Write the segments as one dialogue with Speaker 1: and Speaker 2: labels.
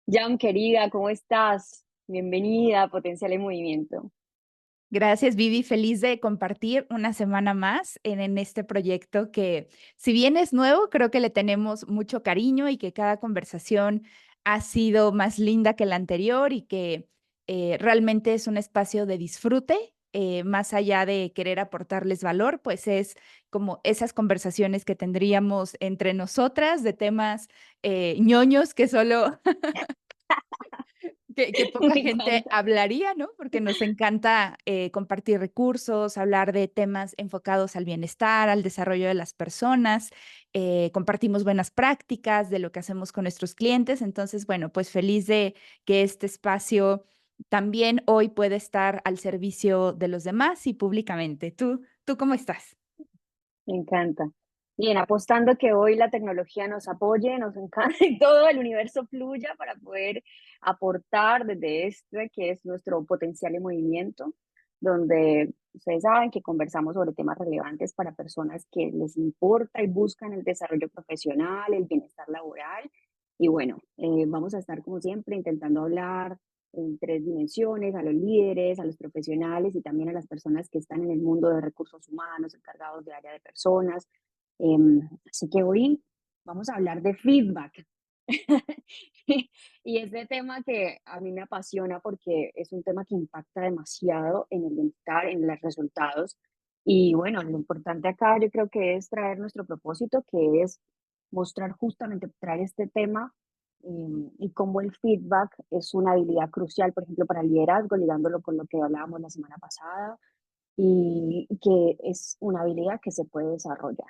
Speaker 1: Jam, querida, ¿cómo estás? Bienvenida a Potencial en Movimiento.
Speaker 2: Gracias, Vivi. Feliz de compartir una semana más en este proyecto que, si bien es nuevo, creo que le tenemos mucho cariño y que cada conversación ha sido más linda que la anterior y que realmente es un espacio de disfrute, más allá de querer aportarles valor, pues es como esas conversaciones que tendríamos entre nosotras de temas ñoños que solo que poca
Speaker 1: Me
Speaker 2: gente
Speaker 1: encanta.
Speaker 2: hablaría, ¿no? Porque nos encanta compartir recursos, hablar de temas enfocados al bienestar, al desarrollo de las personas, compartimos buenas prácticas de lo que hacemos con nuestros clientes. Entonces, bueno, pues feliz de que este espacio también hoy puede estar al servicio de los demás y públicamente. ¿Tú cómo estás?
Speaker 1: Me encanta. Bien, apostando que hoy la tecnología nos apoye, nos encanta y todo el universo fluya para poder aportar desde este que es nuestro potencial en movimiento, donde ustedes saben que conversamos sobre temas relevantes para personas que les importa y buscan el desarrollo profesional, el bienestar laboral. Y bueno, vamos a estar como siempre intentando hablar en tres dimensiones, a los líderes, a los profesionales y también a las personas que están en el mundo de recursos humanos, encargados de área de personas. Así que hoy vamos a hablar de feedback. Y ese tema que a mí me apasiona porque es un tema que impacta demasiado en el bienestar, en los resultados. Y bueno, lo importante acá yo creo que es traer nuestro propósito, que es mostrar justamente, traer este tema y cómo el feedback es una habilidad crucial, por ejemplo, para el liderazgo, ligándolo con lo que hablábamos la semana pasada, y que es una habilidad que se puede desarrollar.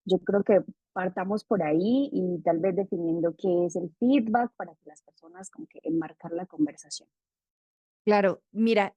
Speaker 1: Yo creo que partamos por ahí y tal vez definiendo qué es el feedback para que las personas como que enmarcar la conversación.
Speaker 2: Claro, mira,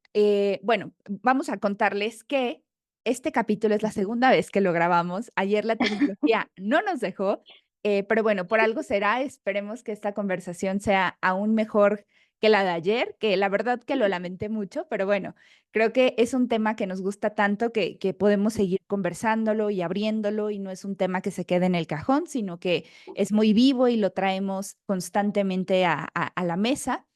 Speaker 2: bueno, vamos a contarles que este capítulo es la
Speaker 1: Ujú.
Speaker 2: segunda vez que lo grabamos. Ayer la tecnología no nos dejó, pero bueno, por algo será. Esperemos que esta conversación sea aún mejor que la de ayer, que la verdad que lo lamenté mucho, pero bueno, creo que es un tema que nos gusta tanto que podemos seguir conversándolo y abriéndolo y no es un tema que se quede en el cajón, sino que es muy vivo y lo traemos constantemente a la mesa.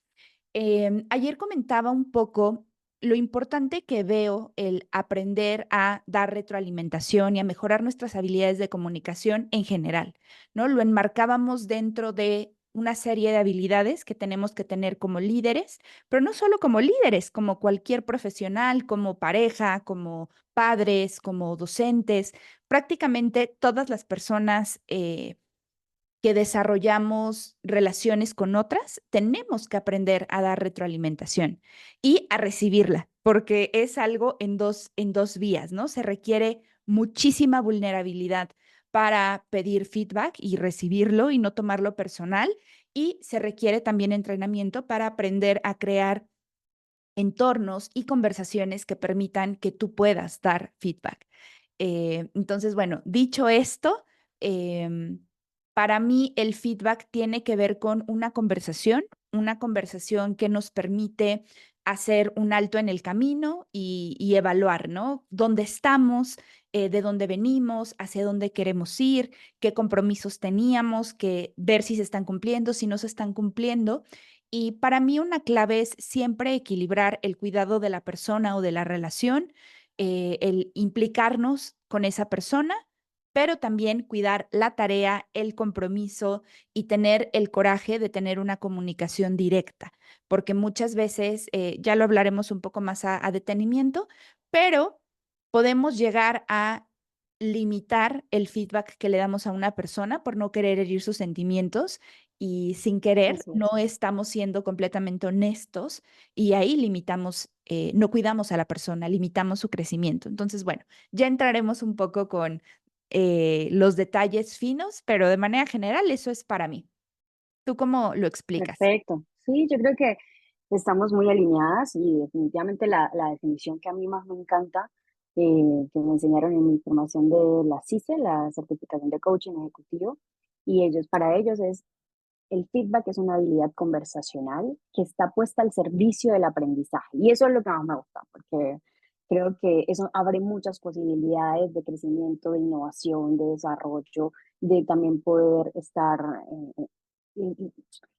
Speaker 2: Ayer comentaba un poco lo importante que veo el aprender a dar retroalimentación y a mejorar nuestras habilidades de comunicación en general, ¿no? Lo enmarcábamos dentro de una serie de habilidades que tenemos que tener como líderes, pero no solo como líderes, como cualquier profesional, como pareja, como padres, como docentes, prácticamente todas las personas que desarrollamos relaciones con otras, tenemos que aprender a dar retroalimentación y a recibirla, porque es algo en dos vías, ¿no? Se requiere muchísima vulnerabilidad para pedir feedback y recibirlo y no tomarlo personal, y se requiere también entrenamiento para aprender a crear entornos y conversaciones que permitan que tú puedas dar feedback. Entonces, bueno, dicho esto, em, para mí el feedback tiene que ver con una conversación que nos permite hacer un alto en el camino y evaluar, ¿no? ¿Dónde estamos? De dónde venimos, hacia dónde queremos ir, qué compromisos teníamos, que ver si se están cumpliendo, si no se están cumpliendo. Y para mí una clave es siempre equilibrar el cuidado de la persona o de la relación, el implicarnos con esa persona, pero también cuidar la tarea, el compromiso y tener el coraje de tener una comunicación directa, porque muchas veces, ya lo hablaremos un poco más a detenimiento, pero podemos llegar a limitar el feedback que le damos a una persona por no querer herir sus sentimientos y sin querer
Speaker 1: Así
Speaker 2: no
Speaker 1: es.
Speaker 2: estamos siendo completamente honestos y ahí limitamos, no cuidamos a la persona, limitamos su crecimiento. Entonces, bueno, ya entraremos un poco con los detalles finos, pero de manera general eso es para mí. ¿Tú cómo lo explicas?
Speaker 1: Perfecto. Sí, yo creo que estamos muy alineadas y definitivamente la definición que a mí más me encanta, que me enseñaron en mi formación de la CICE, la certificación de coaching ejecutivo, y para ellos es el feedback es una habilidad conversacional que está puesta al servicio del aprendizaje. Y eso es lo que más me gusta, porque creo que eso abre muchas posibilidades de crecimiento, de innovación, de desarrollo, de también poder estar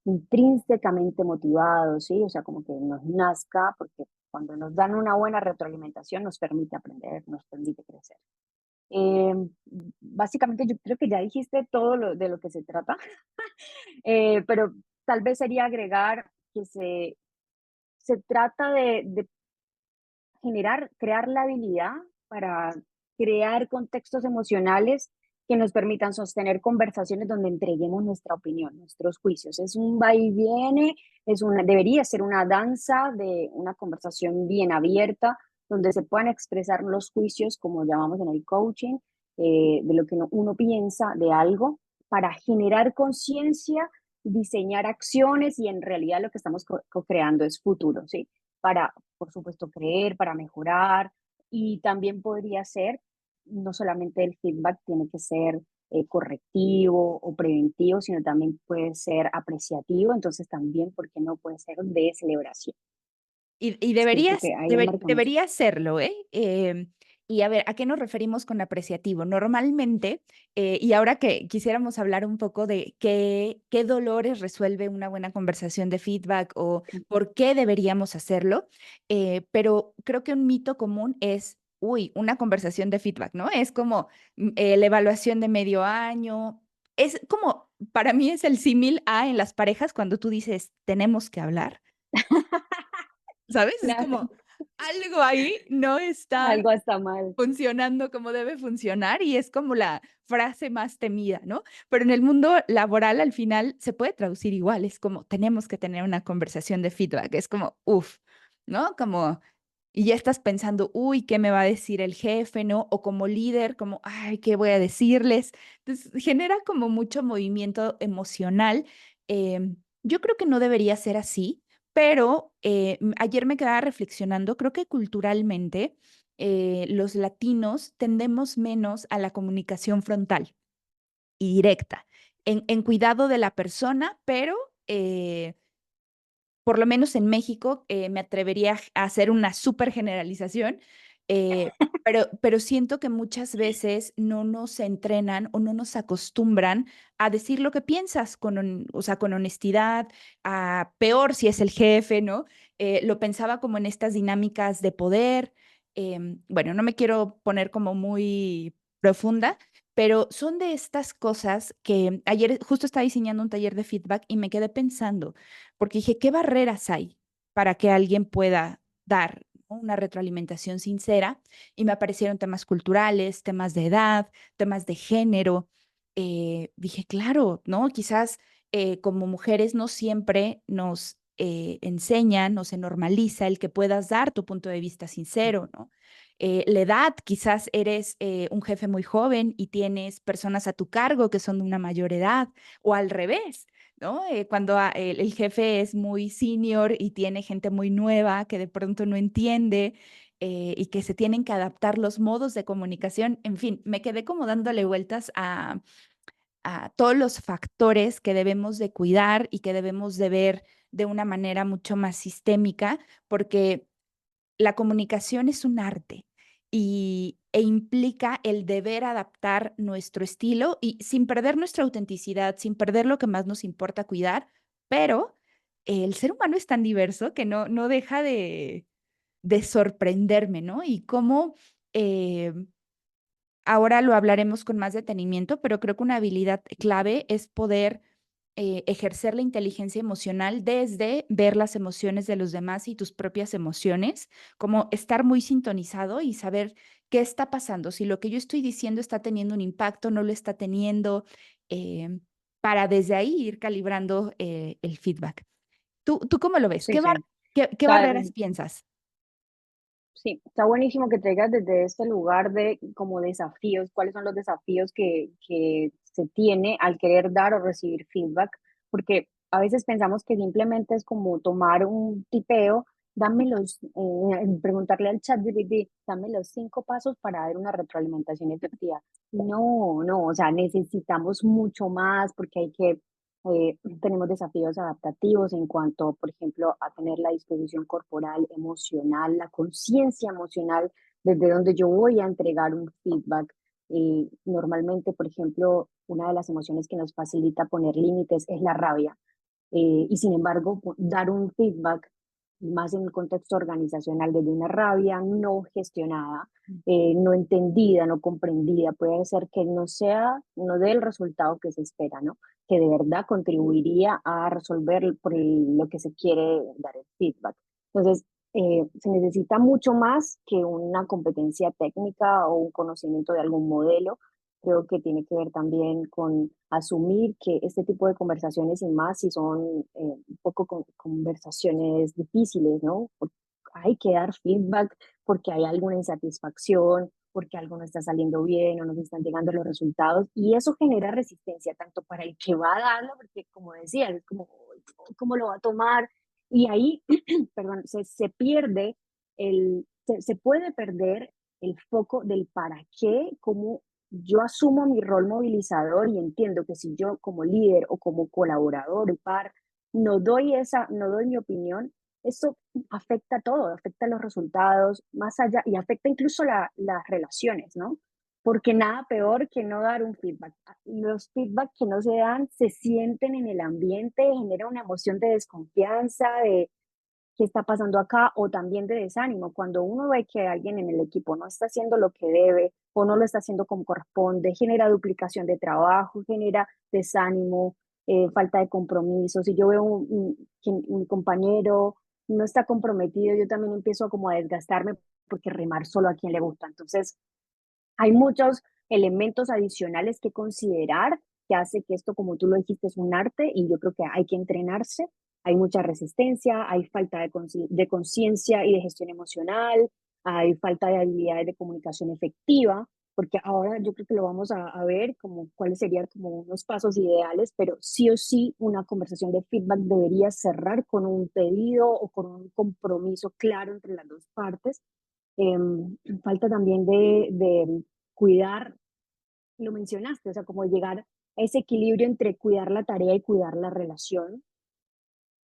Speaker 1: intrínsecamente motivados, ¿sí? O sea, como que nos nazca, porque cuando nos dan una buena retroalimentación nos permite aprender, nos permite crecer. Eh, Básicamente yo creo que ya dijiste todo lo, de lo que se trata, pero tal vez sería agregar que se trata de generar, crear la habilidad para crear contextos emocionales que nos permitan sostener conversaciones donde entreguemos nuestra opinión, nuestros juicios. Es un va y viene, debería ser una danza de una conversación bien abierta, donde se puedan expresar los juicios, como llamamos en el coaching, de lo que uno piensa de algo, para generar conciencia, diseñar acciones y en realidad lo que estamos co-creando es futuro, ¿sí? Para, por supuesto, creer, para mejorar y también podría ser, no solamente el feedback tiene que ser correctivo o preventivo, sino también puede ser apreciativo, entonces también, ¿por qué no puede ser de celebración?
Speaker 2: Y
Speaker 1: Siento
Speaker 2: deberías
Speaker 1: que ahí amarcamos.
Speaker 2: debería serlo, ¿eh? Y a ver, ¿a qué nos referimos con apreciativo? Normalmente, y ahora que quisiéramos hablar un poco de qué dolores resuelve una buena conversación de feedback o por qué deberíamos hacerlo, pero creo que un mito común es, uy, una conversación de feedback, ¿no? Es como la evaluación de medio año. Es como, para mí es el símil a en las parejas cuando tú dices, tenemos que hablar. ¿Sabes? Es
Speaker 1: Claro,
Speaker 2: como algo ahí no está
Speaker 1: algo está mal.
Speaker 2: funcionando como debe funcionar y es como la frase más temida, ¿no? Pero en el mundo laboral al final se puede traducir igual, es como tenemos que tener una conversación de feedback, es como, uff, ¿no? Como, y ya estás pensando, uy, ¿qué me va a decir el jefe, no? O como líder, como, ay, ¿qué voy a decirles? Entonces, genera como mucho movimiento emocional. Yo creo que no debería ser así, pero ayer me quedaba reflexionando, creo que culturalmente los latinos tendemos menos a la comunicación frontal y directa, en cuidado de la persona, pero eh, por lo menos en México, me atrevería a hacer una súper generalización, eh, pero siento que muchas veces no nos entrenan o no nos acostumbran a decir lo que piensas o sea, con honestidad, a peor si es el jefe, ¿no? Lo pensaba como en estas dinámicas de poder. Bueno, no me quiero poner como muy profunda, pero son de estas cosas que ayer justo estaba diseñando un taller de feedback y me quedé pensando porque dije, ¿qué barreras hay para que alguien pueda dar, ¿no?, una retroalimentación sincera? Y me aparecieron temas culturales, temas de edad, temas de género. Dije, claro, ¿no? Quizás como mujeres no siempre nos enseñan o se normaliza el que puedas dar tu punto de vista sincero, ¿no? La edad, quizás eres un jefe muy joven y tienes personas a tu cargo que son de una mayor edad, o al revés, ¿no? Cuando el jefe es muy senior y tiene gente muy nueva que de pronto no entiende y que se tienen que adaptar los modos de comunicación. En fin, me quedé como dándole vueltas a todos los factores que debemos de cuidar y que debemos de ver de una manera mucho más sistémica, porque la comunicación es un arte e implica el deber adaptar nuestro estilo y sin perder nuestra autenticidad, sin perder lo que más nos importa cuidar, pero el ser humano es tan diverso que no deja de sorprenderme, ¿no? Y cómo eh, ahora lo hablaremos con más detenimiento, pero creo que una habilidad clave es poder ejercer la inteligencia emocional desde ver las emociones de los demás y tus propias emociones, como estar muy sintonizado y saber qué está pasando, si lo que yo estoy diciendo está teniendo un impacto, no lo está teniendo, eh, para desde ahí ir calibrando el feedback. ¿Tú cómo lo ves?
Speaker 1: Sí, sí.
Speaker 2: ¿Qué
Speaker 1: Está,
Speaker 2: barreras piensas?
Speaker 1: sí, está buenísimo que traigas desde este lugar de como desafíos, cuáles son los desafíos que se tiene al querer dar o recibir feedback, porque a veces pensamos que simplemente es como tomar un tipeo, preguntarle al chat GPT, dame los 5 pasos para dar una retroalimentación efectiva. No, no, o sea, necesitamos mucho más porque tenemos desafíos adaptativos en cuanto, por ejemplo, a tener la disposición corporal, emocional, la conciencia emocional, desde donde yo voy a entregar un feedback. Normalmente, por ejemplo, una de las emociones que nos facilita poner límites es la rabia. y sin embargo, dar un feedback, más en el contexto organizacional, desde una rabia no gestionada, no entendida, no comprendida, puede ser que no sea, no dé el resultado que se espera, ¿no? Que de verdad contribuiría a resolver lo que se quiere dar el feedback. Entonces, se necesita mucho más que una competencia técnica o un conocimiento de algún modelo. Creo que tiene que ver también con asumir que este tipo de conversaciones y más si son un poco conversaciones difíciles, ¿no? Hay que dar feedback porque hay alguna insatisfacción, porque algo no está saliendo bien o no se están llegando los resultados y eso genera resistencia tanto para el que va a darlo, porque como decía, es como, ¿cómo lo va a tomar? Y ahí, perdón, se pierde se puede perder el foco del para qué, cómo yo asumo mi rol movilizador y entiendo que si yo como líder o como colaborador y par no doy mi opinión, eso afecta todo, afecta los resultados, más allá, y afecta incluso las relaciones, ¿no? Porque nada peor que no dar un feedback. Los feedback que no se dan se sienten en el ambiente, genera una emoción de desconfianza, de qué está pasando acá, o también de desánimo. Cuando uno ve que alguien en el equipo no está haciendo lo que debe o no lo está haciendo como corresponde, genera duplicación de trabajo, genera desánimo, falta de compromiso. Si yo veo que un compañero no está comprometido, yo también empiezo como a desgastarme porque remar solo a quien le gusta. Entonces, hay muchos elementos adicionales que considerar que hace que esto, como tú lo dijiste, es un arte y yo creo que hay que entrenarse. Hay mucha resistencia, hay falta de conciencia y de gestión emocional, hay falta de habilidades de comunicación efectiva, porque ahora yo creo que lo vamos a ver como cuáles serían como unos pasos ideales, pero sí o sí una conversación de feedback debería cerrar con un pedido o con un compromiso claro entre las dos partes. Falta también de cuidar, lo mencionaste, o sea, como llegar a ese equilibrio entre cuidar la tarea y cuidar la relación.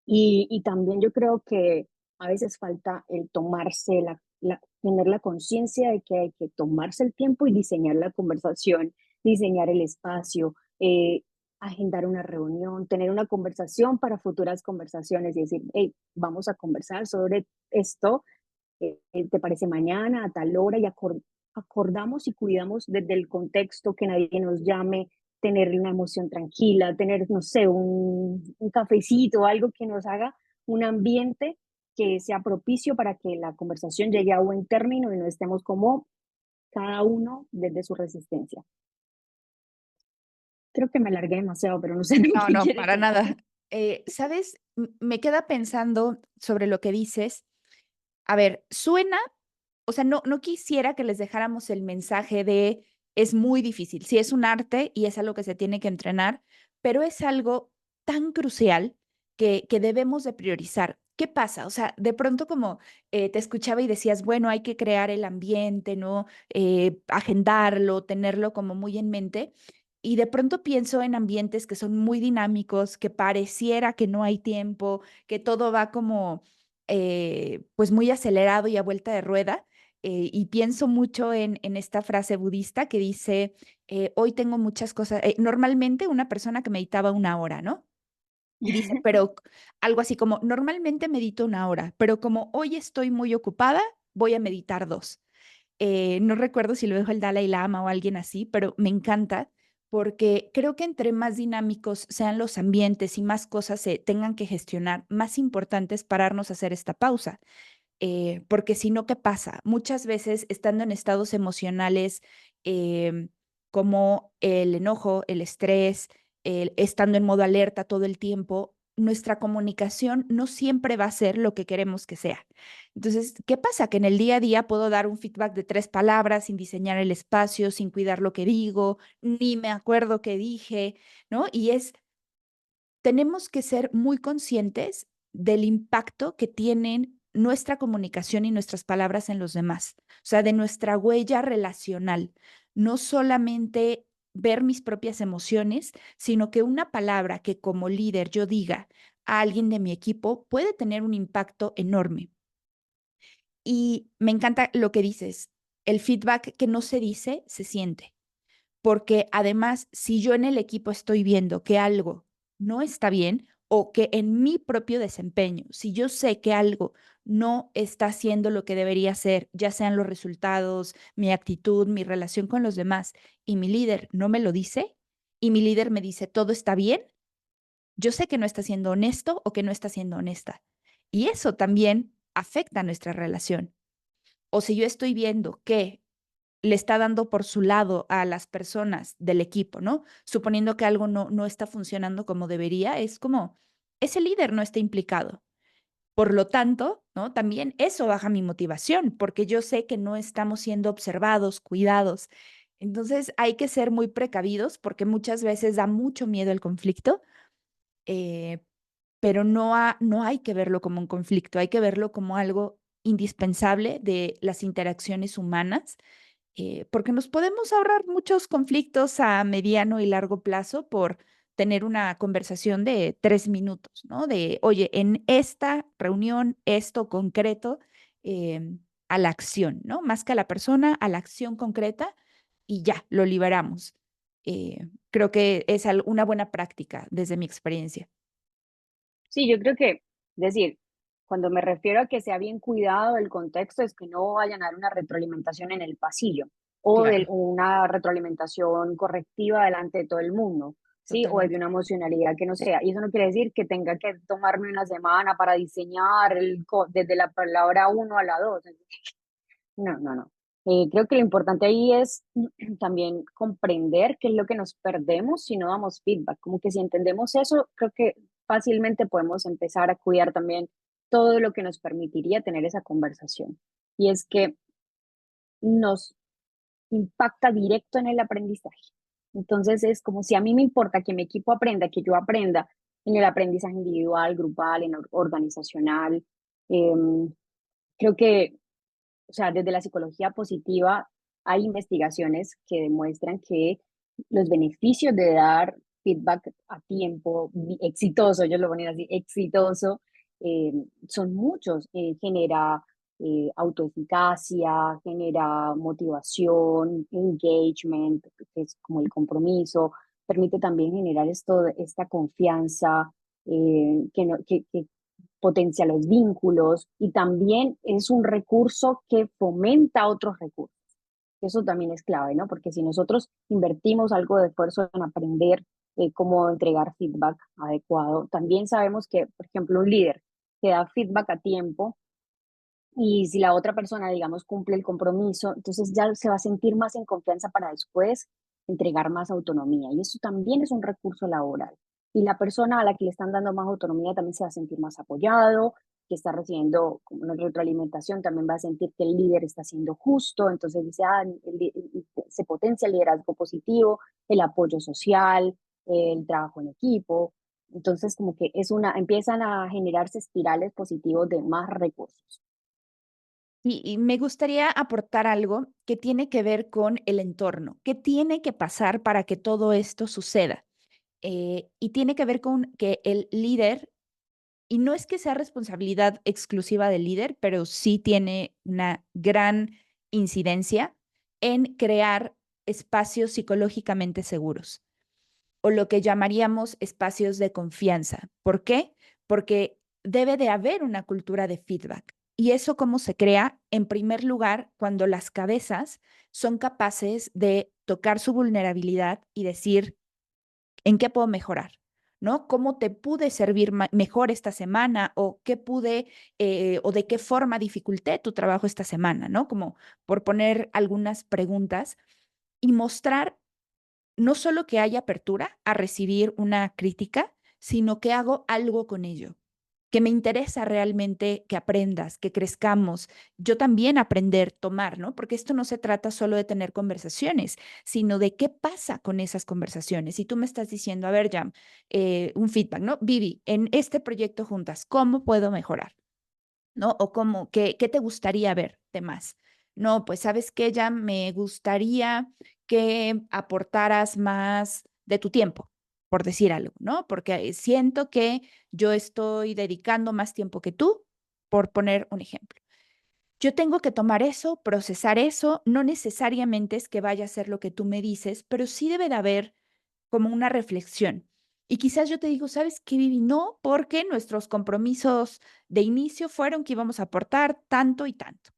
Speaker 1: Y también yo creo que a veces falta el tomarse tener la conciencia de que hay que tomarse el tiempo y diseñar la conversación, diseñar el espacio, agendar una reunión, tener una conversación para futuras conversaciones y decir, hey, vamos a conversar sobre esto, ¿te parece mañana a tal hora? Y acordamos y cuidamos desde el contexto que nadie nos llame, tener una emoción tranquila, tener, no sé, un cafecito, algo que nos haga un ambiente que sea propicio para que la conversación llegue a buen término y no estemos como cada uno desde su resistencia. Creo que me alargué demasiado, pero no sé
Speaker 2: No,
Speaker 1: qué
Speaker 2: no,
Speaker 1: quieres
Speaker 2: para
Speaker 1: contar.
Speaker 2: nada. ¿Sabes? Me queda pensando sobre lo que dices. A ver, suena, o sea, no quisiera que les dejáramos el mensaje de es muy difícil. Sí, es un arte y es algo que se tiene que entrenar, pero es algo tan crucial que debemos de priorizar. ¿Qué pasa? O sea, de pronto como te escuchaba y decías, bueno, hay que crear el ambiente, ¿no? Agendarlo, tenerlo como muy en mente. Y de pronto pienso en ambientes que son muy dinámicos, que pareciera que no hay tiempo, que todo va como pues muy acelerado y a vuelta de rueda. Y pienso mucho en esta frase budista que dice, hoy tengo muchas cosas, normalmente una persona que meditaba 1 hora, ¿no? Y dice, pero algo así como, normalmente medito 1 hora, pero como hoy estoy muy ocupada, voy a meditar 2. No recuerdo si lo dijo el Dalai Lama o alguien así, pero me encanta porque creo que entre más dinámicos sean los ambientes y más cosas se tengan que gestionar, más importante es pararnos a hacer esta pausa. Porque si no, ¿qué pasa? Muchas veces estando en estados emocionales como el enojo, el estrés, estando en modo alerta todo el tiempo, nuestra comunicación no siempre va a ser lo que queremos que sea. Entonces, ¿qué pasa? Que en el día a día puedo dar un feedback de 3 palabras sin diseñar el espacio, sin cuidar lo que digo, ni me acuerdo qué dije, ¿no? Tenemos que ser muy conscientes del impacto que tienen nuestra comunicación y nuestras palabras en los demás, o sea, de nuestra huella relacional, no solamente ver mis propias emociones, sino que una palabra que como líder yo diga a alguien de mi equipo puede tener un impacto enorme. Y me encanta lo que dices, el feedback que no se dice, se siente. Porque además, si yo en el equipo estoy viendo que algo no está bien o que en mi propio desempeño, si yo sé que algo no está haciendo lo que debería hacer, ya sean los resultados, mi actitud, mi relación con los demás, y mi líder no me lo dice, y mi líder me dice todo está bien, yo sé que no está siendo honesto o que no está siendo honesta. Y eso también afecta a nuestra relación. O si yo estoy viendo que le está dando por su lado a las personas del equipo, ¿no? Suponiendo que algo no está funcionando como debería, es como, ese líder no está implicado. Por lo tanto, ¿no? También eso baja mi motivación, porque yo sé que no estamos siendo observados, cuidados. Entonces hay que ser muy precavidos porque muchas veces da mucho miedo el conflicto, eh, pero no hay que verlo como un conflicto, hay que verlo como algo indispensable de las interacciones humanas, porque nos podemos ahorrar muchos conflictos a mediano y largo plazo por tener una conversación de 3 minutos, ¿no? De, oye, en esta reunión, esto concreto, a la acción, ¿no? Más que a la persona, a la acción concreta y ya, lo liberamos. Creo que es una buena práctica desde mi experiencia.
Speaker 1: Sí, yo creo que, es decir, cuando me refiero a que sea bien cuidado el contexto, es que no vayan a dar una retroalimentación en el pasillo o
Speaker 2: Claro,
Speaker 1: una retroalimentación correctiva delante de todo el mundo, ¿sí? O de
Speaker 2: totalmente.
Speaker 1: una emocionalidad que no sea. Y eso no quiere decir que tenga que tomarme una semana para diseñar desde la palabra uno a la dos. No, no, no. Creo que lo importante ahí es también comprender qué es lo que nos perdemos si no damos feedback. Como que si entendemos eso, creo que fácilmente podemos empezar a cuidar también todo lo que nos permitiría tener esa conversación. Y es que nos impacta directo en el aprendizaje. Entonces es como si a mí me importa que mi equipo aprenda, que yo aprenda en el aprendizaje individual, grupal, organizacional. Em, Creo que, o sea, desde la psicología positiva hay investigaciones que demuestran que los beneficios de dar feedback a tiempo, exitoso, ellos lo ponen así, exitoso, eh, son muchos. Genera autoeficacia, genera motivación, engagement, que es como el compromiso, permite también generar esta confianza, que potencia los vínculos y también es un recurso que fomenta otros recursos. Eso también es clave, ¿no? Porque si nosotros invertimos algo de esfuerzo en aprender cómo entregar feedback adecuado, también sabemos que, por ejemplo, un líder que da feedback a tiempo y si la otra persona, digamos, cumple el compromiso, entonces ya se va a sentir más en confianza para después entregar más autonomía. Y eso también es un recurso laboral. Y la persona a la que le están dando más autonomía también se va a sentir más apoyado, que está recibiendo como una retroalimentación, también va a sentir que el líder está siendo justo, entonces dice, se potencia el liderazgo positivo, el apoyo social, el trabajo en equipo. Entonces, como que empiezan a generarse espirales positivos de más recursos.
Speaker 2: Y me gustaría aportar algo que tiene que ver con el entorno. ¿Qué tiene que pasar para que todo esto suceda? Y tiene que ver con que el líder, y no es que sea responsabilidad exclusiva del líder, pero sí tiene una gran incidencia en crear espacios psicológicamente seguros o lo que llamaríamos espacios de confianza. ¿Por qué? Porque debe de haber una cultura de feedback. ¿Y eso cómo se crea? En primer lugar, cuando las cabezas son capaces de tocar su vulnerabilidad y decir, ¿en qué puedo mejorar? ¿No? ¿Cómo te pude servir mejor esta semana? ¿O qué pude, o de qué forma dificulté tu trabajo esta semana? ¿No? Como por poner algunas preguntas y mostrar no solo que haya apertura a recibir una crítica, sino que hago algo con ello, que me interesa realmente que aprendas, que crezcamos, yo también aprender, tomar, ¿no? Porque esto no se trata solo de tener conversaciones, sino de qué pasa con esas conversaciones. Y tú me estás diciendo, a ver, Jam, un feedback, ¿no? Vivi, en este proyecto juntas, ¿cómo puedo mejorar? ¿No? O cómo, qué te gustaría ver de más. No, pues sabes que ya me gustaría que aportaras más de tu tiempo, por decir algo, ¿no? Porque siento que yo estoy dedicando más tiempo que tú, por poner un ejemplo. Yo tengo que tomar eso, procesar eso, no necesariamente es que vaya a ser lo que tú me dices, pero sí debe de haber como una reflexión. Y quizás yo te digo, ¿sabes qué, Vivi? No, porque nuestros compromisos de inicio fueron que íbamos a aportar tanto y tanto,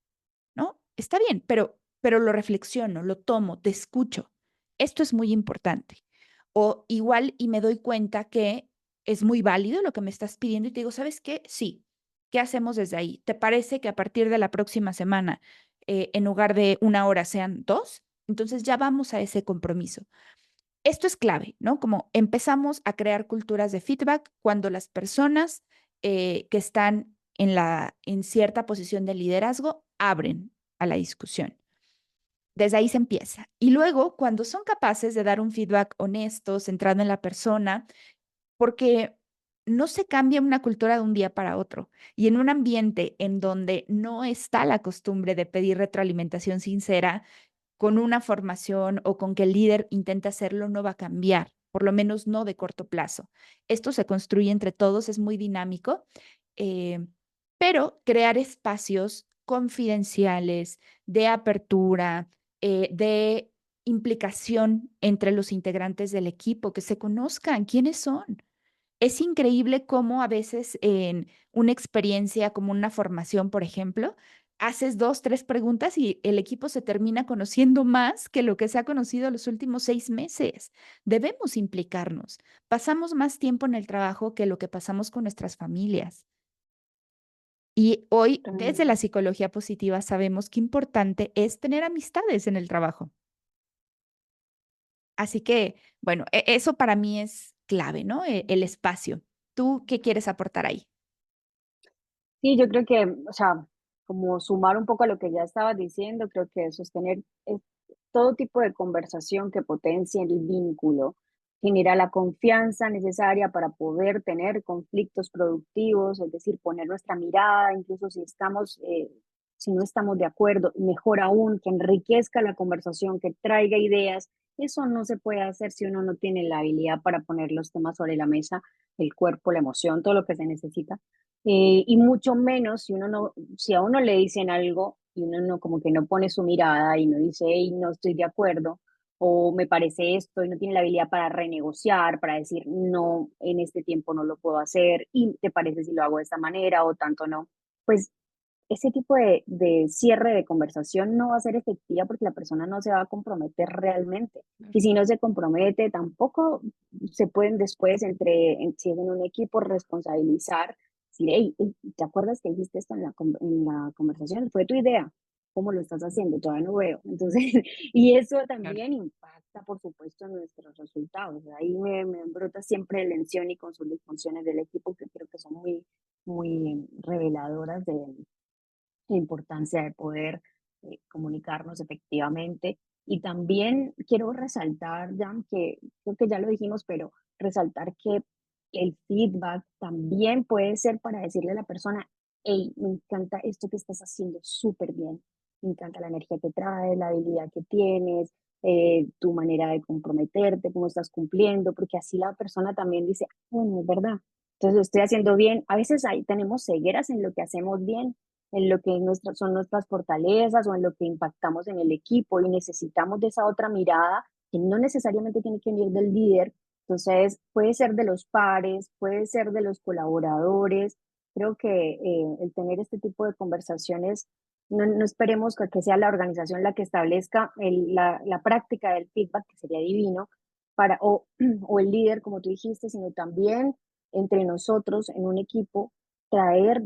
Speaker 2: ¿no? Está bien, pero lo reflexiono, lo tomo, te escucho. Esto es muy importante. O igual y me doy cuenta que es muy válido lo que me estás pidiendo y te digo, ¿sabes qué? Sí. ¿Qué hacemos desde ahí? ¿Te parece que a partir de la próxima semana, en lugar de 1 hora, sean 2? Entonces ya vamos a ese compromiso. Esto es clave, ¿no? Como empezamos a crear culturas de feedback cuando las personas que están en cierta posición de liderazgo abren a la discusión. Desde ahí se empieza. Y luego, cuando son capaces de dar un feedback honesto, centrado en la persona, porque no se cambia una cultura de un día para otro. Y en un ambiente en donde no está la costumbre de pedir retroalimentación sincera, con una formación o con que el líder intente hacerlo, no va a cambiar, por lo menos no de corto plazo. Esto se construye entre todos, es muy dinámico, eh, pero crear espacios confidenciales, de apertura, de implicación entre los integrantes del equipo, que se conozcan quiénes son. Es increíble cómo a veces en una experiencia como una formación, por ejemplo, haces 2, 3 preguntas y el equipo se termina conociendo más que lo que se ha conocido los últimos 6 meses. Debemos implicarnos. Pasamos más tiempo en el trabajo que lo que pasamos con nuestras familias. Y hoy, desde la
Speaker 1: Totalmente.
Speaker 2: psicología positiva, sabemos qué importante es tener amistades en el trabajo. Así que, bueno, eso para mí es clave, ¿no? El espacio. ¿Tú qué quieres aportar ahí?
Speaker 1: Sí, yo creo que, o sea, como sumar un poco a lo que ya estabas diciendo, creo que sostener todo tipo de conversación que potencie el vínculo genera la confianza necesaria para poder tener conflictos productivos, es decir, poner nuestra mirada, incluso si no estamos de acuerdo, mejor aún, que enriquezca la conversación, que traiga ideas. Eso no se puede hacer si uno no tiene la habilidad para poner los temas sobre la mesa, el cuerpo, la emoción, todo lo que se necesita. Y mucho menos si a uno le dicen algo y uno no, como que no pone su mirada y no dice, hey, no estoy de acuerdo, o me parece esto y no tiene la habilidad para renegociar, para decir, no, en este tiempo no lo puedo hacer, y te parece si lo hago de esta manera o tanto no, pues ese tipo de cierre de conversación no va a ser efectiva porque la persona no se va a comprometer realmente. Y si no se compromete, tampoco se pueden después, si es en un equipo, responsabilizar. Decir, hey, ¿te acuerdas que dijiste esto en la conversación? Fue tu idea. ¿Cómo lo estás haciendo? Todavía no veo. Entonces, y eso
Speaker 2: Claro.
Speaker 1: también impacta, por supuesto, en nuestros resultados. Ahí me brota siempre el tensión y con sus disfunciones del equipo que creo que son muy reveladoras de la importancia de poder comunicarnos efectivamente. Y también quiero resaltar, Jan, que creo que ya lo dijimos, pero resaltar que el feedback también puede ser para decirle a la persona, hey, me encanta esto que estás haciendo súper bien, me encanta la energía que traes, la habilidad que tienes, tu manera de comprometerte, cómo estás cumpliendo, porque así la persona también dice, bueno, es verdad, entonces lo estoy haciendo bien. A veces ahí tenemos cegueras en lo que hacemos bien, en lo que son nuestras fortalezas o en lo que impactamos en el equipo y necesitamos de esa otra mirada que no necesariamente tiene que venir del líder. Entonces, puede ser de los pares, puede ser de los colaboradores. Creo que el tener este tipo de conversaciones, no esperemos que sea la organización la que establezca la práctica del feedback, que sería divino, o el líder, como tú dijiste, sino también entre nosotros en un equipo, traer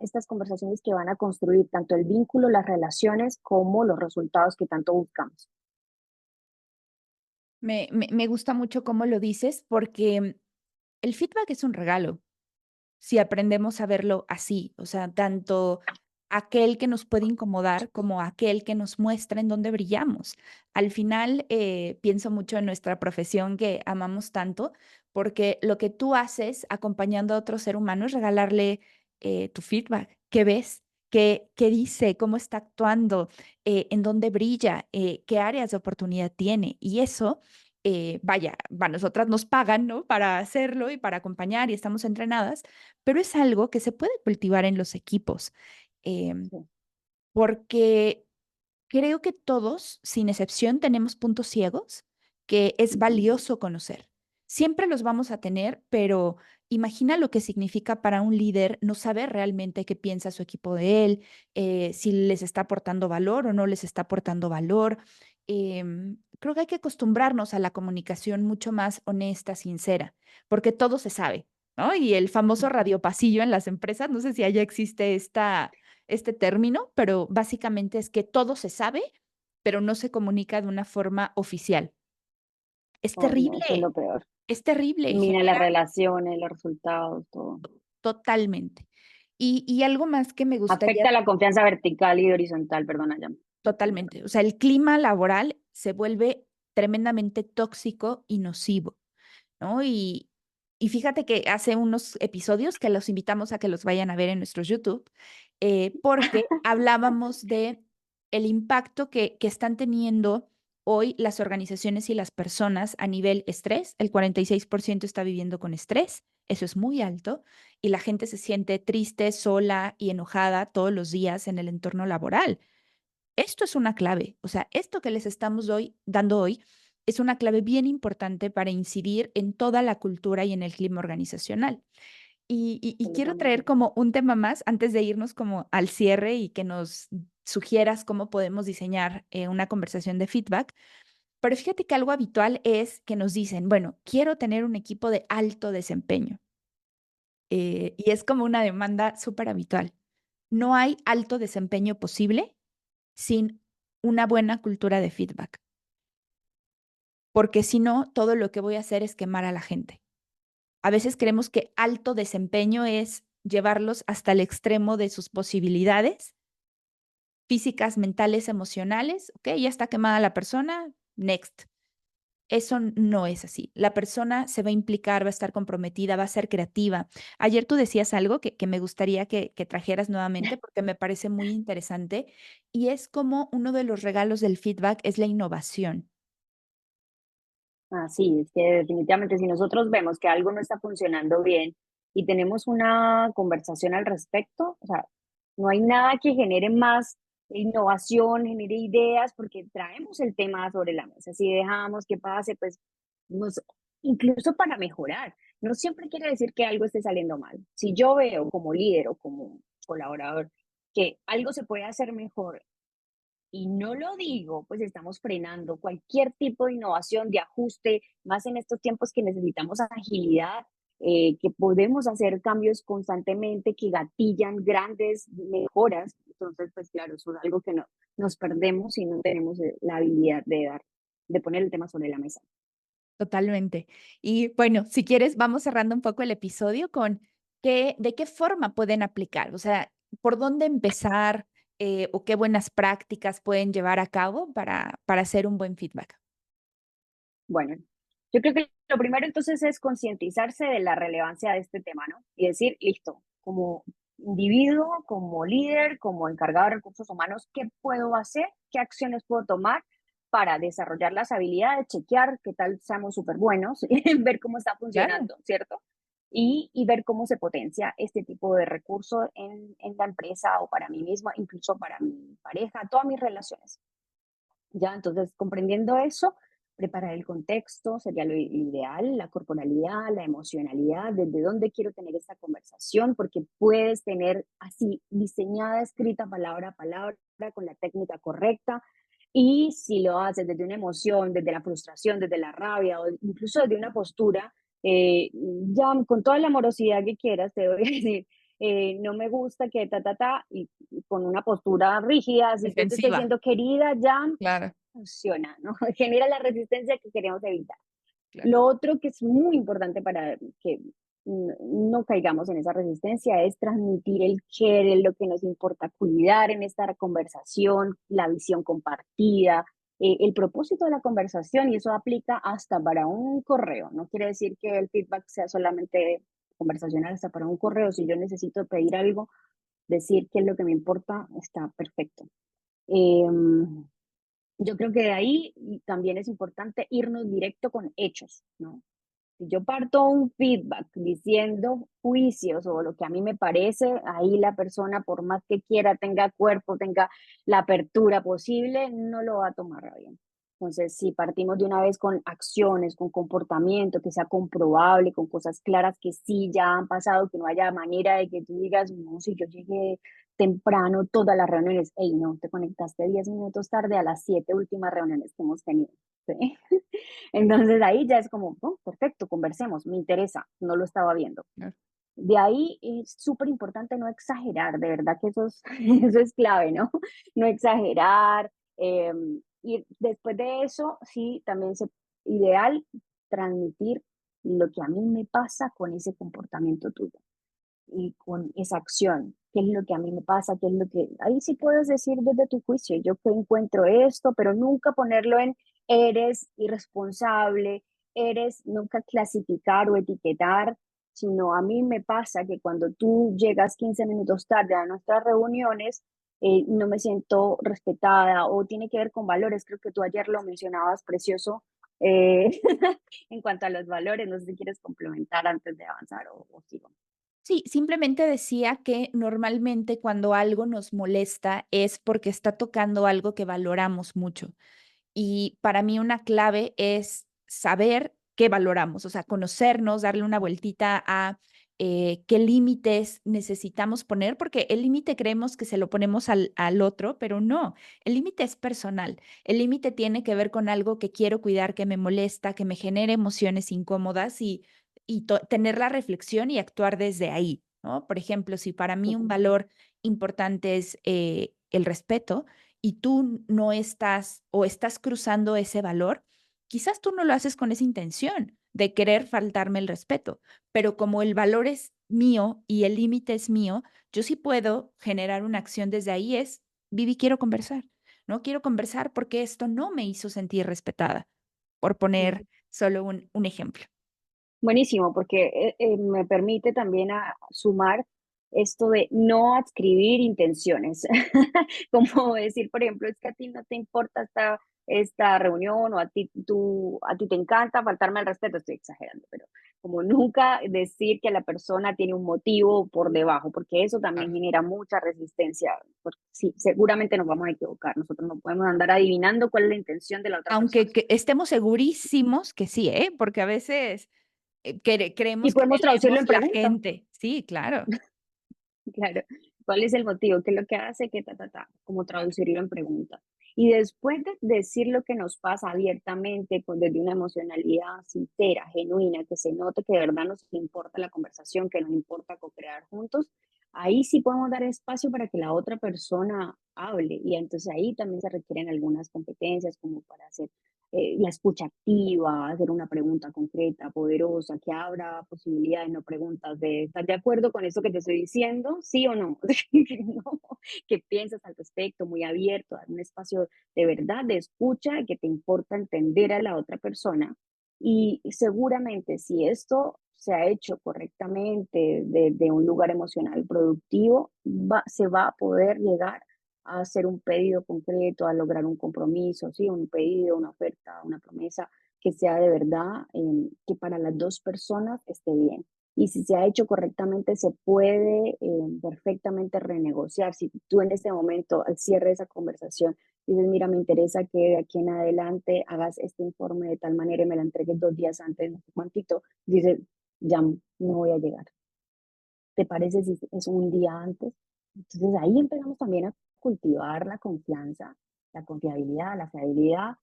Speaker 1: estas conversaciones que van a construir tanto el vínculo, las relaciones, como los resultados que tanto buscamos.
Speaker 2: Me gusta mucho cómo lo dices, porque el feedback es un regalo, si aprendemos a verlo así, o sea, tanto aquel que nos puede incomodar como aquel que nos muestra en dónde brillamos. Al final, pienso mucho en nuestra profesión que amamos tanto, porque lo que tú haces acompañando a otro ser humano es regalarle tu feedback. ¿Qué ves? ¿Qué dice? ¿Cómo está actuando? ¿En dónde brilla? ¿Qué áreas de oportunidad tiene? Y eso vaya, a nosotras nos pagan, ¿no? Para hacerlo y para acompañar y estamos entrenadas, pero es algo que se puede cultivar en los equipos, em,
Speaker 1: Sí.
Speaker 2: porque creo que todos, sin excepción, tenemos puntos ciegos que es
Speaker 1: Ujú.
Speaker 2: valioso conocer. siempre los vamos a tener, pero imagina lo que significa para un líder no saber realmente qué piensa su equipo de él, si les está aportando valor o no les está aportando valor. Creo que hay que acostumbrarnos a la comunicación mucho más honesta, sincera, porque todo se sabe, ¿no? Y el famoso radio pasillo en las empresas, no sé si allá existe este término, pero básicamente es que todo se sabe, pero no se comunica de una forma oficial.
Speaker 1: Oh, no, eso es lo peor.
Speaker 2: Es terrible y
Speaker 1: Mira las
Speaker 2: genera
Speaker 1: relaciones, los resultados, todo.
Speaker 2: totalmente. Y algo más que me gustaría
Speaker 1: Afecta la confianza vertical y horizontal, perdona, ya.
Speaker 2: totalmente, o sea, el clima laboral se vuelve tremendamente tóxico y nocivo, ¿no? Y fíjate que hace unos episodios que los invitamos a que los vayan a ver en nuestros YouTube, porque hablábamos de el impacto que están teniendo hoy las organizaciones y las personas a nivel estrés. El 46% está viviendo con estrés, eso es muy alto, y la gente se siente triste, sola y enojada todos los días en el entorno laboral. Esto es una clave, o sea, esto que les estamos dando hoy es una clave bien importante para incidir en toda la cultura y en el clima organizacional. Y quiero traer
Speaker 1: Absolutamente.
Speaker 2: como un tema más antes de irnos como al cierre y que nos sugieras cómo podemos diseñar una conversación de feedback. Pero fíjate que algo habitual es que nos dicen, bueno, quiero tener un equipo de alto desempeño. Y es como una demanda súper habitual. No hay alto desempeño posible sin una buena cultura de feedback, porque si no, todo lo que voy a hacer es quemar a la gente. A veces creemos que alto desempeño es llevarlos hasta el extremo de sus posibilidades físicas, mentales, emocionales. Ok, ya está quemada la persona, next. Eso no es así. La persona se va a implicar, va a estar comprometida, va a ser creativa. Ayer tú decías algo que me gustaría que trajeras nuevamente porque me parece muy interesante y es como uno de los regalos del feedback es la innovación.
Speaker 1: Así es que definitivamente si nosotros vemos que algo no está funcionando bien y tenemos una conversación al respecto, o sea, no hay nada que genere más innovación, genere ideas, porque traemos el tema sobre la mesa. Si dejamos que pase, pues nos, incluso para mejorar. No siempre quiere decir que algo esté saliendo mal. Si yo veo como líder o como colaborador que algo se puede hacer mejor y no lo digo, pues estamos frenando cualquier tipo de innovación, de ajuste, más en estos tiempos que necesitamos agilidad, que podemos hacer cambios constantemente que gatillan grandes mejoras. Entonces, pues claro, eso es algo que no nos perdemos si no tenemos la habilidad de dar, de poner el tema sobre la mesa.
Speaker 2: Totalmente. Y bueno, si quieres, vamos cerrando un poco el episodio con de qué forma pueden aplicar, o sea, por dónde empezar o qué buenas prácticas pueden llevar a cabo para hacer un buen feedback.
Speaker 1: Bueno, yo creo que lo primero entonces es concientizarse de la relevancia de este tema, ¿no? Y decir, listo, como individuo, como líder, como encargado de recursos humanos, ¿qué puedo hacer? ¿Qué acciones puedo tomar para desarrollar las habilidades, chequear qué tal seamos súper buenos, ver cómo está
Speaker 2: Claro.
Speaker 1: funcionando, ¿cierto? Y ver cómo se potencia este tipo de recurso en la empresa o para mí misma, incluso para mi pareja, todas mis relaciones. Ya, entonces, comprendiendo eso, preparar el contexto sería lo ideal, la corporalidad, la emocionalidad, desde dónde quiero tener esta conversación, porque puedes tener así diseñada, escrita palabra a palabra, con la técnica correcta, y si lo haces desde una emoción, desde la frustración, desde la rabia o incluso desde una postura, ya con toda la amorosidad que quieras, te voy a decir, no me gusta que y con una postura rígida, así que te estoy
Speaker 2: Defensiva.
Speaker 1: diciendo, querida, ya
Speaker 2: Claro,
Speaker 1: funciona, ¿no? Genera la resistencia que queremos evitar.
Speaker 2: claro.
Speaker 1: Lo otro que es muy importante para que no caigamos en esa resistencia es transmitir el qué, lo que nos importa cuidar en esta conversación, la visión compartida, el propósito de la conversación, y eso aplica hasta para un correo. No quiere decir que el feedback sea solamente conversacional, hasta para un correo. Si yo necesito pedir algo, decir qué es lo que me importa, está perfecto. Eh, yo creo que de ahí también es importante irnos directo con hechos, ¿no? Si yo parto un feedback diciendo juicios o lo que a mí me parece, ahí la persona, por más que quiera, tenga cuerpo, tenga la apertura posible, no lo va a tomar a bien. Entonces, si partimos de una vez con acciones, con comportamiento que sea comprobable, con cosas claras que sí ya han pasado, que no haya manera de que tú digas, no, si yo llegué temprano todas las reuniones, hey, no, te conectaste 10 minutos tarde a las 7 últimas reuniones que hemos tenido. ¿Sí? Entonces ahí ya es como, oh, perfecto, conversemos, me interesa, no lo estaba viendo.
Speaker 2: Claro.
Speaker 1: De ahí es súper importante no exagerar, de verdad que eso es, eso es clave, ¿no? No exagerar. Y después de eso, sí, también es ideal transmitir lo que a mí me pasa con ese comportamiento tuyo y con esa acción. ¿Qué es lo que a mí me pasa? ¿Qué es lo que... Ahí sí puedes decir desde tu juicio, yo que encuentro esto, pero nunca ponerlo en eres irresponsable, eres, nunca clasificar o etiquetar, sino a mí me pasa que cuando tú llegas 15 minutos tarde a nuestras reuniones, no me siento respetada o tiene que ver con valores. Creo que tú ayer lo mencionabas precioso en cuanto a los valores. No sé si quieres complementar antes de avanzar o sigo.
Speaker 2: Sí, simplemente decía que normalmente cuando algo nos molesta es porque está tocando algo que valoramos mucho. Y para mí una clave es saber qué valoramos, o sea, conocernos, darle una vueltita a qué límites necesitamos poner, porque el límite creemos que se lo ponemos al otro, pero no, el límite es personal. El límite tiene que ver con algo que quiero cuidar, que me molesta, que me genera emociones incómodas y tener la reflexión y actuar desde ahí, ¿no? Por ejemplo, si para mí un valor importante es el respeto, y tú no estás o estás cruzando ese valor, quizás tú no lo haces con esa intención de querer faltarme el respeto, pero como el valor es mío y el límite es mío, yo sí puedo generar una acción desde ahí es, Vivi, quiero conversar, ¿no? Quiero conversar porque esto no me hizo sentir respetada, por poner solo un ejemplo.
Speaker 1: Buenísimo, porque me permite también sumar esto de no adscribir intenciones. Como decir, por ejemplo, es que a ti no te importa esta reunión o a ti te encanta faltarme al respeto, estoy exagerando, pero como nunca decir que la persona tiene un motivo por debajo, porque eso también
Speaker 2: Claro.
Speaker 1: genera mucha resistencia. Porque sí, seguramente nos vamos a equivocar, nosotros no podemos andar adivinando cuál es la intención de la otra persona.
Speaker 2: Aunque estemos segurísimos que sí, ¿eh? Porque a veces
Speaker 1: Y
Speaker 2: creemos que
Speaker 1: podemos traducirlo
Speaker 2: leemos
Speaker 1: en
Speaker 2: la
Speaker 1: pregunta.
Speaker 2: gente. Sí, claro.
Speaker 1: Claro, ¿cuál es el motivo? ¿Qué es lo que hace? Que como traducirlo en pregunta. Y después de decir lo que nos pasa abiertamente, desde una emocionalidad sincera, genuina, que se note que de verdad nos importa la conversación, que nos importa co-crear juntos, ahí sí podemos dar espacio para que la otra persona hable. Y entonces ahí también se requieren algunas competencias como para hacer la escucha activa, hacer una pregunta concreta, poderosa, que abra posibilidades, no preguntas de ¿estás de acuerdo con eso que te estoy diciendo? ¿Sí o no? No. ¿Qué piensas al respecto? Muy abierto, dar un espacio de verdad, de escucha, que te importa entender a la otra persona. Y seguramente si esto se ha hecho correctamente desde un lugar emocional productivo, se va a poder llegar a hacer un pedido concreto, a lograr un compromiso, ¿sí? Un pedido, una oferta, una promesa que sea de verdad, que para las dos personas esté bien. Y si se ha hecho correctamente, se puede perfectamente renegociar. Si tú en este momento, al cierre de esa conversación, dices, mira, me interesa que de aquí en adelante hagas este informe de tal manera y me la entregues 2 días antes, no sé cuántito, dices, ya no voy a llegar. ¿Te parece si es un día antes? Entonces ahí empezamos también a cultivar la confianza, la confiabilidad, la fiabilidad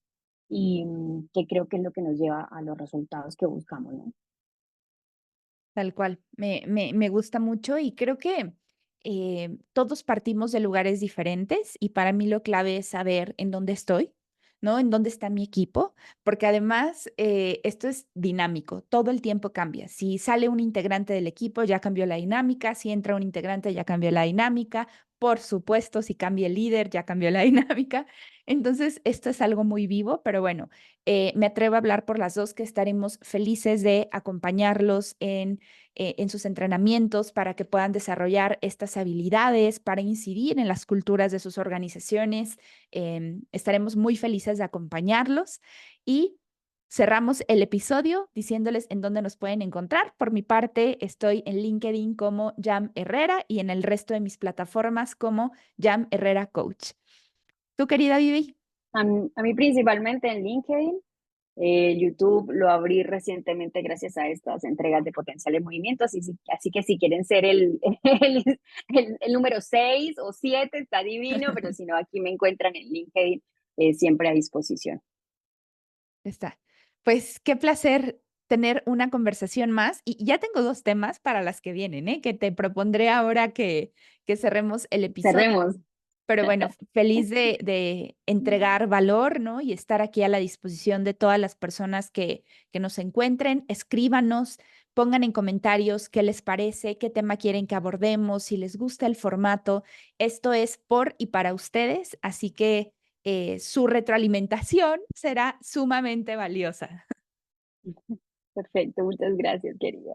Speaker 1: y que creo que es lo que nos lleva a los resultados que buscamos, ¿no?
Speaker 2: Tal cual. Me gusta mucho y creo que todos partimos de lugares diferentes y para mí lo clave es saber en dónde estoy, ¿no? En dónde está mi equipo, porque además esto es dinámico, todo el tiempo cambia. Si sale un integrante del equipo, ya cambió la dinámica, si entra un integrante, ya cambió la dinámica. Por supuesto, si cambia el líder, ya cambió la dinámica. Entonces, esto es algo muy vivo, pero bueno, me atrevo a hablar por las dos que estaremos felices de acompañarlos en sus entrenamientos para que puedan desarrollar estas habilidades, para incidir en las culturas de sus organizaciones. Estaremos muy felices de acompañarlos y cerramos el episodio diciéndoles en dónde nos pueden encontrar. Por mi parte, estoy en LinkedIn como Jam Herrera y en el resto de mis plataformas como Jam Herrera Coach. ¿Tu querida Vivi?
Speaker 1: A mí principalmente en LinkedIn. YouTube lo abrí recientemente gracias a estas entregas de potencial en movimiento, así que si quieren ser el, el número 6 o 7 está divino, pero si no, aquí me encuentran en LinkedIn, siempre a disposición.
Speaker 2: Está. Pues qué placer tener una conversación más y ya tengo 2 temas para las que vienen, ¿eh? Que te propondré ahora que cerremos el episodio.
Speaker 1: Cerremos.
Speaker 2: Pero bueno, feliz de entregar valor, ¿no? Y estar aquí a la disposición de todas las personas que nos encuentren. Escríbanos, pongan en comentarios qué les parece, qué tema quieren que abordemos, si les gusta el formato. Esto es por y para ustedes, así que su retroalimentación será sumamente valiosa.
Speaker 1: Perfecto, muchas gracias, querida.